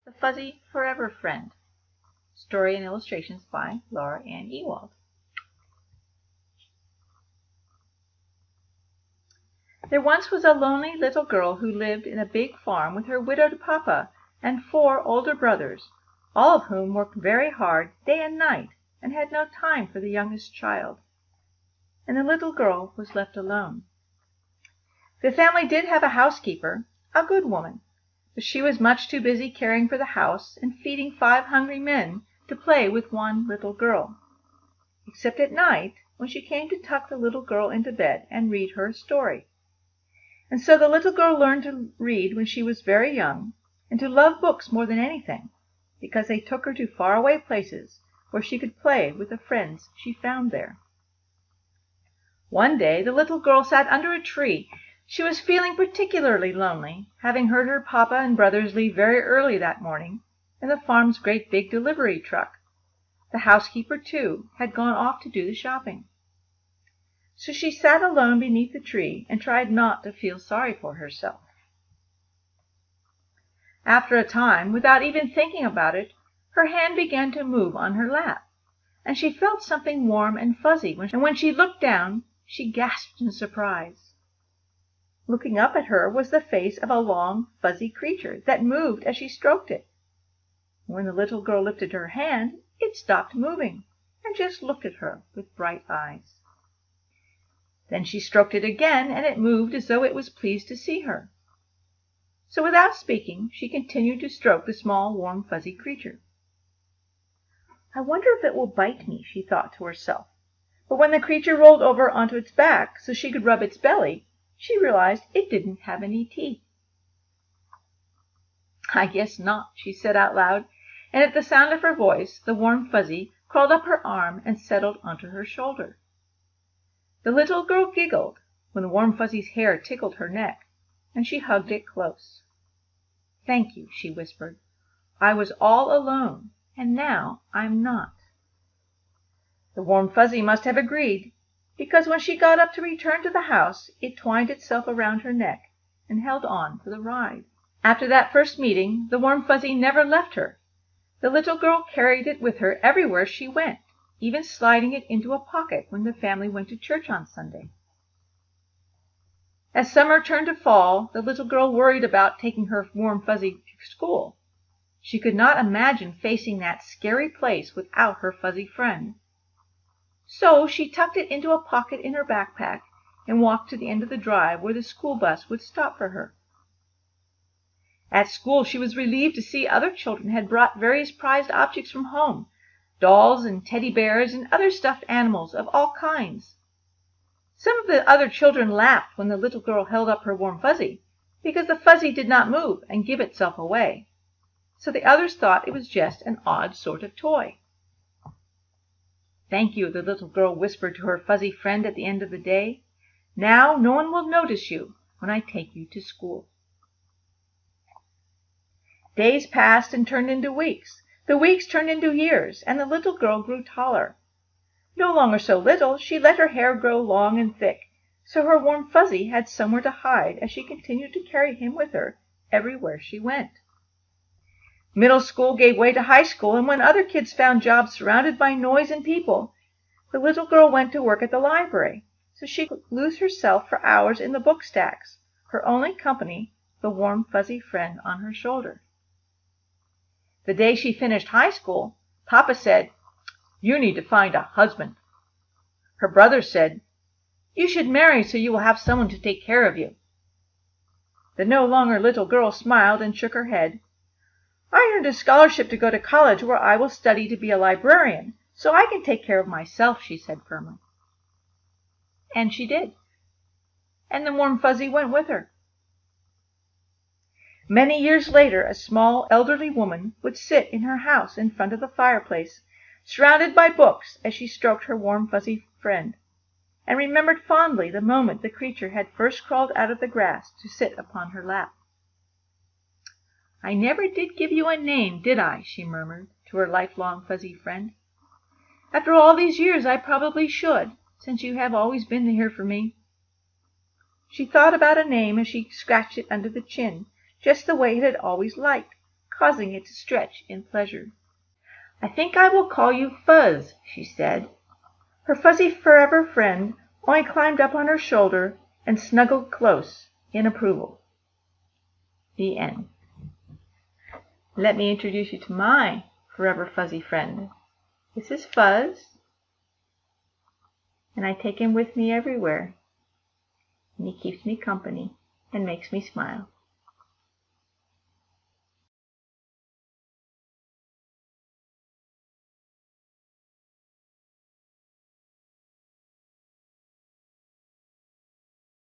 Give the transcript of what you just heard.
The Fuzzy Forever Friend. Story and illustrations by Laura Anne Ewald. There once was a lonely little girl who lived in a big farm with her widowed papa and 4 older brothers, all of whom worked very hard day and night and had no time for the youngest child. And the little girl was left alone. The family did have a housekeeper, a good woman, but she was much too busy caring for the house and feeding 5 hungry men to play with one little girl, except at night when she came to tuck the little girl into bed and read her a story. And so the little girl learned to read when she was very young, and to love books more than anything, because they took her to faraway places where she could play with the friends she found there. One day the little girl sat under a tree. She was feeling particularly lonely, having heard her papa and brothers leave very early that morning in the farm's great big delivery truck. The housekeeper, too, had gone off to do the shopping. So she sat alone beneath the tree and tried not to feel sorry for herself. After a time, without even thinking about it, her hand began to move on her lap, and she felt something warm and fuzzy, and when she looked down, she gasped in surprise. Looking up at her was the face of a long, fuzzy creature that moved as she stroked it. When the little girl lifted her hand, it stopped moving and just looked at her with bright eyes. Then she stroked it again, and it moved as though it was pleased to see her. So without speaking, she continued to stroke the small, warm, fuzzy creature. "I wonder if it will bite me," she thought to herself. But when the creature rolled over onto its back so she could rub its belly, she realized it didn't have any teeth. "I guess not," she said out loud, and at the sound of her voice, the warm fuzzy crawled up her arm and settled onto her shoulder. The little girl giggled when the warm fuzzy's hair tickled her neck, and she hugged it close. "Thank you," she whispered. "I was all alone, and now I'm not." The warm fuzzy must have agreed, because when she got up to return to the house, it twined itself around her neck and held on for the ride. After that first meeting, the warm fuzzy never left her. The little girl carried it with her everywhere she went, even sliding it into a pocket when the family went to church on Sunday. As summer turned to fall, the little girl worried about taking her warm fuzzy to school. She could not imagine facing that scary place without her fuzzy friend. So she tucked it into a pocket in her backpack and walked to the end of the drive where the school bus would stop for her. At school she was relieved to see other children had brought various prized objects from home, dolls and teddy bears and other stuffed animals of all kinds. Some of the other children laughed when the little girl held up her warm fuzzy, because the fuzzy did not move and give itself away. So the others thought it was just an odd sort of toy. "Thank you," the little girl whispered to her fuzzy friend at the end of the day. "Now no one will notice you when I take you to school." Days passed and turned into weeks. The weeks turned into years, and the little girl grew taller. No longer so little, she let her hair grow long and thick, so her warm fuzzy had somewhere to hide as she continued to carry him with her everywhere she went. Middle school gave way to high school, and when other kids found jobs surrounded by noise and people, the little girl went to work at the library, so she could lose herself for hours in the book stacks, her only company the warm fuzzy friend on her shoulder. The day she finished high school, Papa said, "You need to find a husband." Her brother said, "You should marry so you will have someone to take care of you." The no longer little girl smiled and shook her head. "I earned a scholarship to go to college where I will study to be a librarian, so I can take care of myself," she said firmly. And she did. And the warm fuzzy went with her. Many years later, a small elderly woman would sit in her house in front of the fireplace, surrounded by books as she stroked her warm fuzzy friend, and remembered fondly the moment the creature had first crawled out of the grass to sit upon her lap. "I never did give you a name, did I?" she murmured to her lifelong fuzzy friend. "After all these years I probably should, since you have always been here for me." She thought about a name as she scratched it under the chin, just the way it had always liked, causing it to stretch in pleasure. "I think I will call you Fuzz," she said. Her fuzzy forever friend only climbed up on her shoulder and snuggled close in approval. The end. Let me introduce you to my forever fuzzy friend. This is Fuzz, and I take him with me everywhere, and he keeps me company and makes me smile.